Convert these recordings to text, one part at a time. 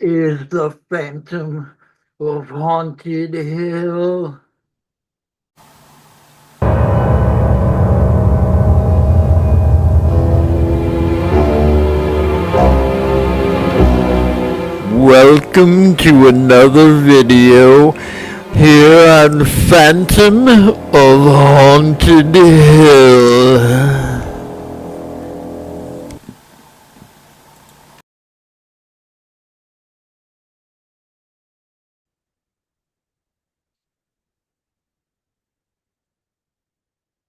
is the Phantom of Haunted Hill. Welcome to another video here on Phantom of Haunted Hill.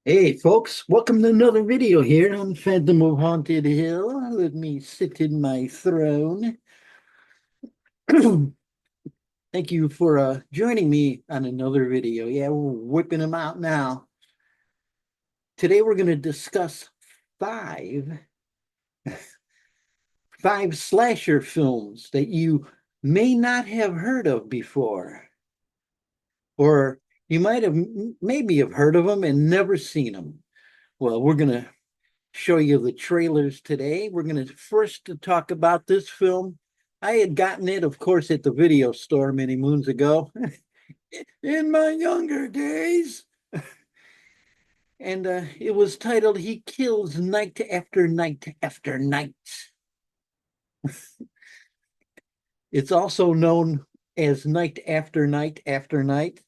Hey folks, welcome to another video here on Phantom of Haunted Hill. Let me sit in my throne. Thank you for joining me on another video. Yeah, we're whipping them out now. Today we're going to discuss five slasher films that you may not have heard of before. Or you might have maybe have heard of them and never seen them. Well, we're going to show you the trailers today. We're going to first talk about this film. I had gotten it, of course, at the video store many moons ago in my younger days. And it was titled He Kills Night After Night After Night. It's also known as Night After Night After Night.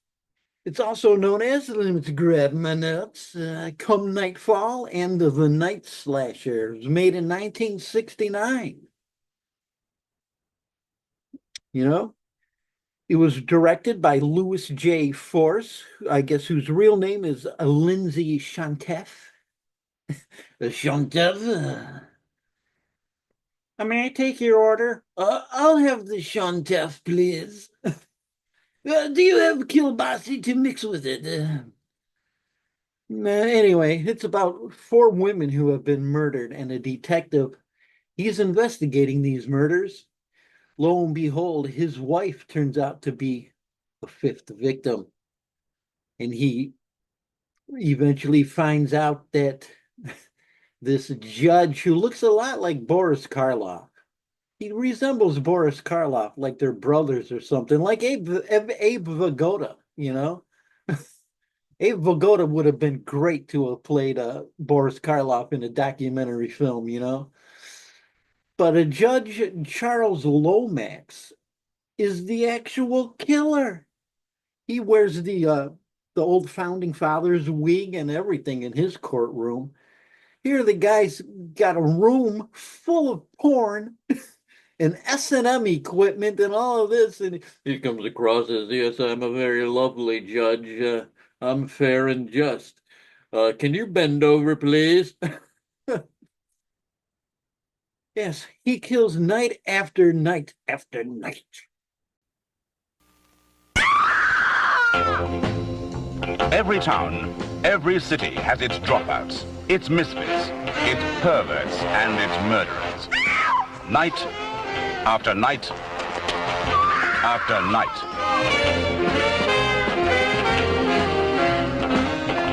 It's also known as Let's Grab My Nuts, Come Nightfall, and The Night Slasher. It was made in 1969. You know, it was directed by Louis J. Force, I guess whose real name is Lindsay Shantef. Shantef. May I take your order? I'll have the Shantef, please. Do you have kielbasa to mix with it? Anyway, it's about four women who have been murdered, and a detective, he's investigating these murders. Lo and behold, his wife turns out to be the fifth victim. And he eventually finds out that this judge, who looks a lot like Boris Karloff, he resembles Boris Karloff, like they're brothers or something, like Abe Vigoda, you know? Abe Vigoda would have been great to have played Boris Karloff in a documentary film, you know? But a Judge Charles Lomax is the actual killer. He wears the old founding fathers wig and everything in his courtroom. Here the guy's got a room full of porn and S&M equipment and all of this, and he comes across as, yes, I'm a very lovely judge. I'm fair and just. Can you bend over, please? Yes, he kills night after night after night. Every town, every city has its dropouts, its misfits, its perverts, and its murderers. Night after night after night.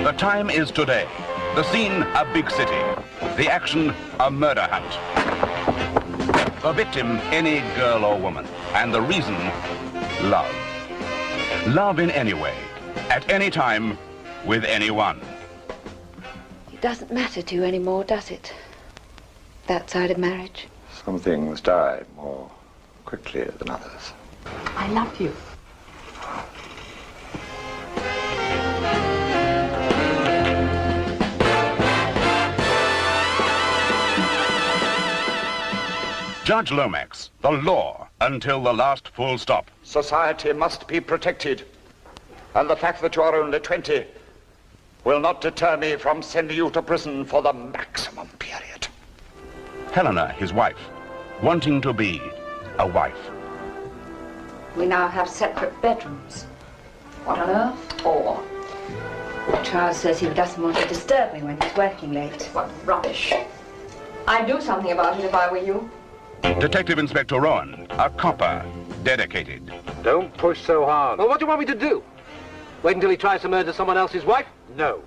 The time is today. The scene, a big city. The action, a murder hunt. The victim, any girl or woman. And the reason, love. Love in any way, at any time, with anyone. It doesn't matter to you anymore, does it? That side of marriage? Some things die more quickly than others. I love you. Judge Lomax, the law until the last full stop. Society must be protected. And the fact that you are only 20 will not deter me from sending you to prison for the maximum period. Helena, his wife, wanting to be a wife. We now have separate bedrooms. What on earth for? Charles says he doesn't want to disturb me when he's working late. What rubbish. I'd do something about it if I were you. Detective Inspector Rowan, a copper, dedicated. Don't push so hard. Well, what do you want me to do? Wait until he tries to murder someone else's wife? No.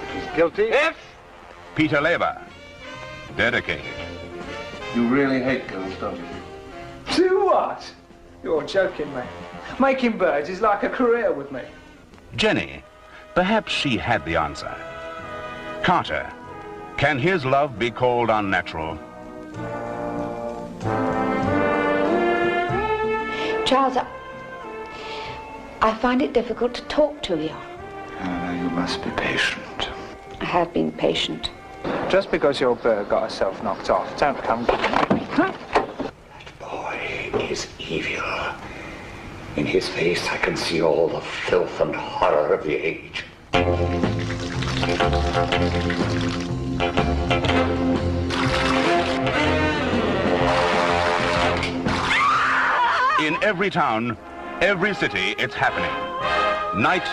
If he's guilty... If? Peter Lever, dedicated. You really hate girls, don't you? Do what? You're joking me. Making birds is like a career with me. Jenny, perhaps she had the answer. Carter, can his love be called unnatural? Charles, I find it difficult to talk to you. You must be patient. I have been patient. Just because your bird got herself knocked off, don't come giving me. That boy is evil. In his face, I can see all the filth and horror of the age. In every town, every city, it's happening. Night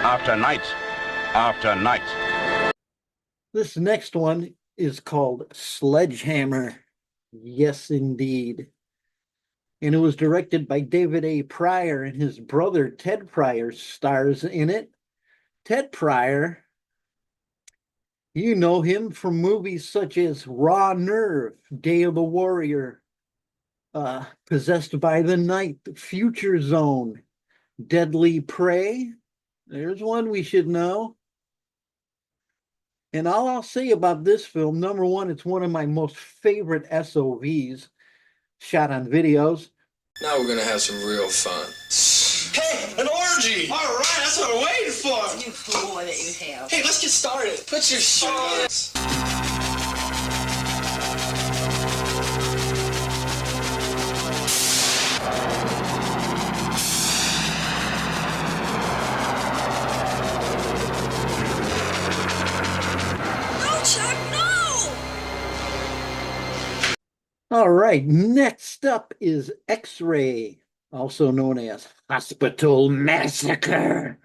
after night after night. This next one is called Sledgehammer. Yes, indeed. And it was directed by David A. Pryor, and his brother Ted Pryor stars in it. Ted Pryor, you know him from movies such as Raw Nerve, Day of the Warrior, Possessed by the Night, Future Zone, Deadly Prey. There's one we should know. And all I'll say about this film, number one, it's one of my most favorite SOVs shot on videos. Now we're gonna have some real fun. Hey, an orgy! All right, that's what I'm waiting for. You fool that you have. Hey, let's get started. Put your shirt on. No, Chuck, no! All right, next up is X-Ray, also known as Hospital Massacre.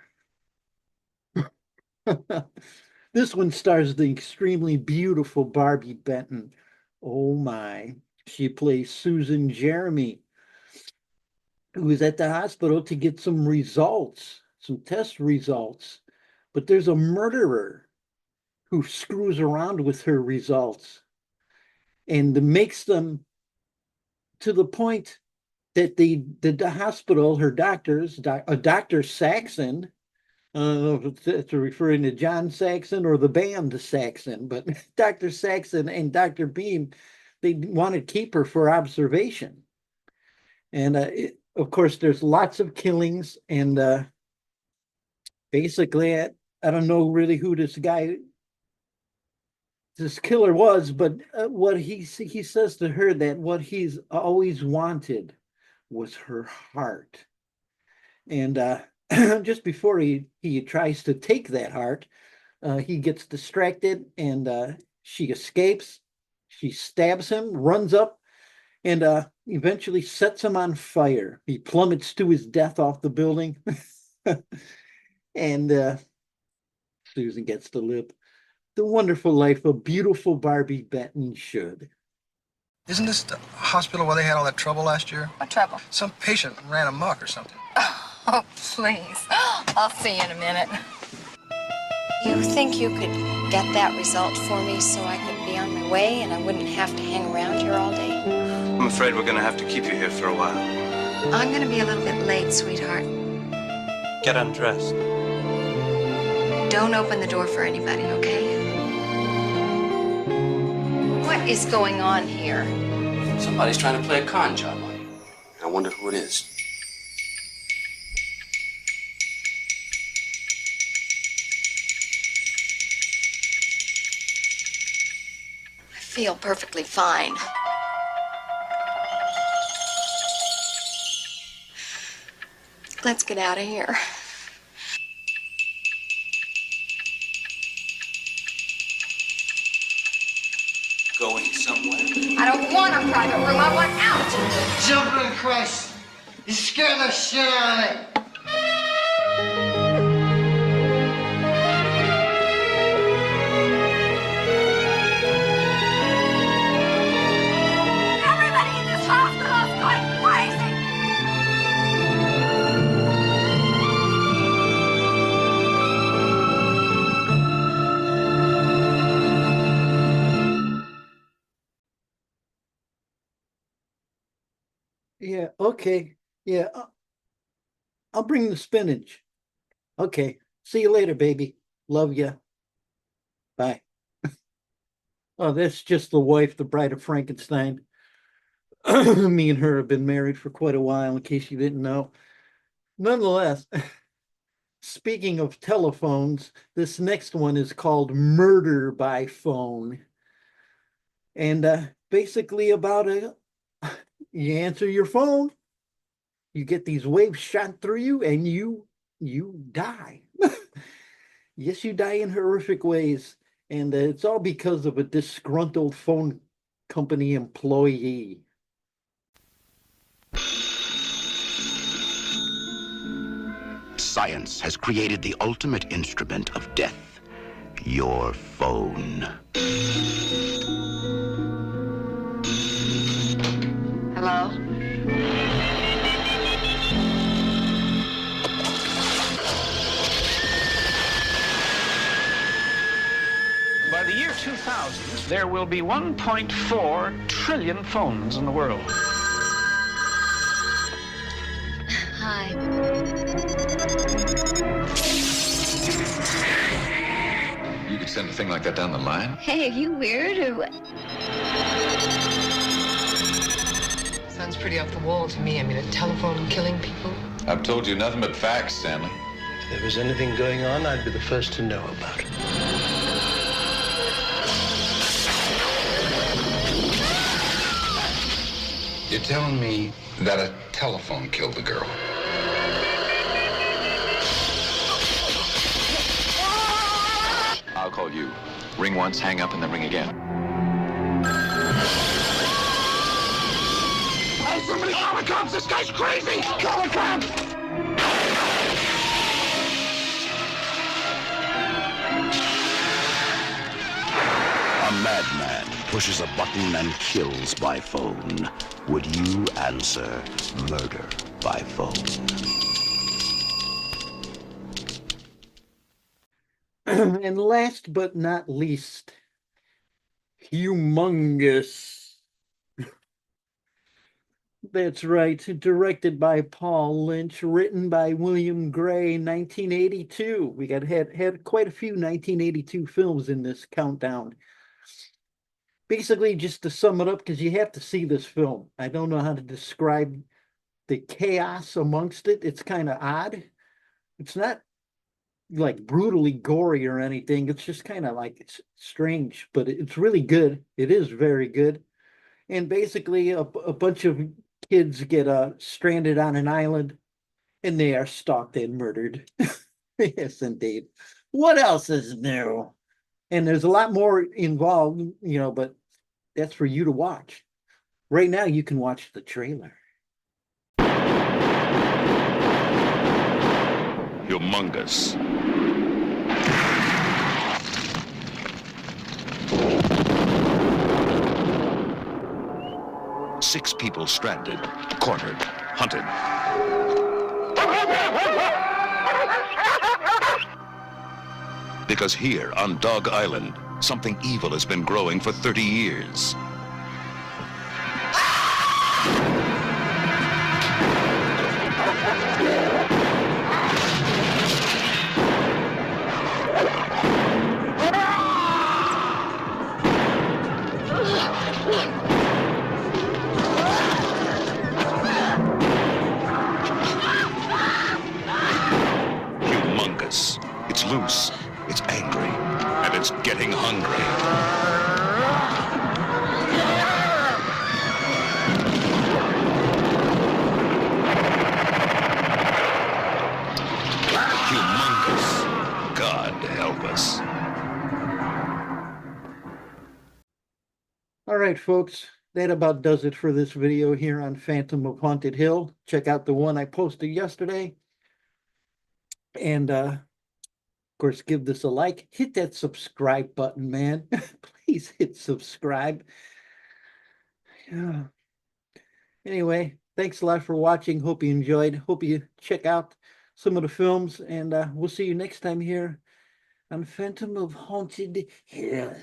This one stars the extremely beautiful Barbie Benton. Oh my. She plays Susan Jeremy, who is at the hospital to get some results, some test results. But there's a murderer who screws around with her results and makes them to the point that the hospital, her doctors, Dr. Saxon, I don't know if it's referring to John Saxon or the band Saxon, but Dr. Saxon and Dr. Beam, they want to keep her for observation. And of course, there's lots of killings, and basically, I don't know really who this killer was, but what he says to her that what he's always wanted was her heart. And just before he tries to take that heart, he gets distracted, and she escapes. She stabs him, runs up, and eventually sets him on fire. He plummets to his death off the building. And Susan gets to live the wonderful life a beautiful Barbie Benton should. Isn't this the hospital where they had all that trouble last year? What trouble? Some patient ran amok or something. Oh, please. I'll see you in a minute. You think you could get that result for me so I could be on my way and I wouldn't have to hang around here all day? I'm afraid we're going to have to keep you here for a while. I'm going to be a little bit late, sweetheart. Get undressed. Don't open the door for anybody, okay? What is going on here? Somebody's trying to play a con job on you. I wonder who it is. I feel perfectly fine. Let's get out of here. Going somewhere? I don't want a private room. I want out. Jumping Christ! You scared the shit out of me! Everybody in this hospital is going crazy. Yeah, okay. Yeah, I'll bring the spinach. Okay. See you later, baby. Love ya. Bye. Oh, that's just the wife, the bride of Frankenstein. Me and her have been married for quite a while, in case you didn't know. Nonetheless, speaking of telephones, this next one is called Murder by Phone. And basically about you answer your phone, you get these waves shot through you, and you die. Yes, you die in horrific ways. And it's all because of a disgruntled phone company employee. Science has created the ultimate instrument of death, your phone. Hello? By the year 2000, there will be 1.4 trillion phones in the world. Hi. You could send a thing like that down the line? Hey, are you weird or what? Sounds pretty off the wall to me. I mean, a telephone killing people. I've told you nothing but facts, Stanley. If there was anything going on, I'd be the first to know about it. You're telling me that a telephone killed the girl? I'll call you. Ring once, hang up, and then ring again. Hey, somebody call the cops! This guy's crazy! Call the cops! A madman pushes a button and kills by phone. Would you answer murder by phone? And last but not least, Humongous. That's right, directed by Paul Lynch, written by William Gray, 1982. We had quite a few 1982 films in this countdown. Basically, just to sum it up, because you have to see this film. I don't know how to describe the chaos amongst it. It's kind of odd. It's not like brutally gory or anything. It's just kind of like it's strange, but it's really good. It is very good. And basically, a bunch of kids get stranded on an island, and they are stalked and murdered. Yes, indeed. What else is new? And there's a lot more involved, but that's for you to watch. Right now, you can watch the trailer. Humongous. Six people stranded, cornered, hunted. Because here on Dog Island, something evil has been growing for 30 years. Humongous. It's loose, it's angry, and it's getting hungry. Humongous. God help us. All right, folks, that about does it for this video here on Phantom of Haunted Hill. Check out the one I posted yesterday. And, of course, give this a like. Hit that subscribe button, man. Please hit subscribe. Yeah. Anyway, thanks a lot for watching. Hope you enjoyed. Hope you check out some of the films. And we'll see you next time here on Phantom of Haunted Hill.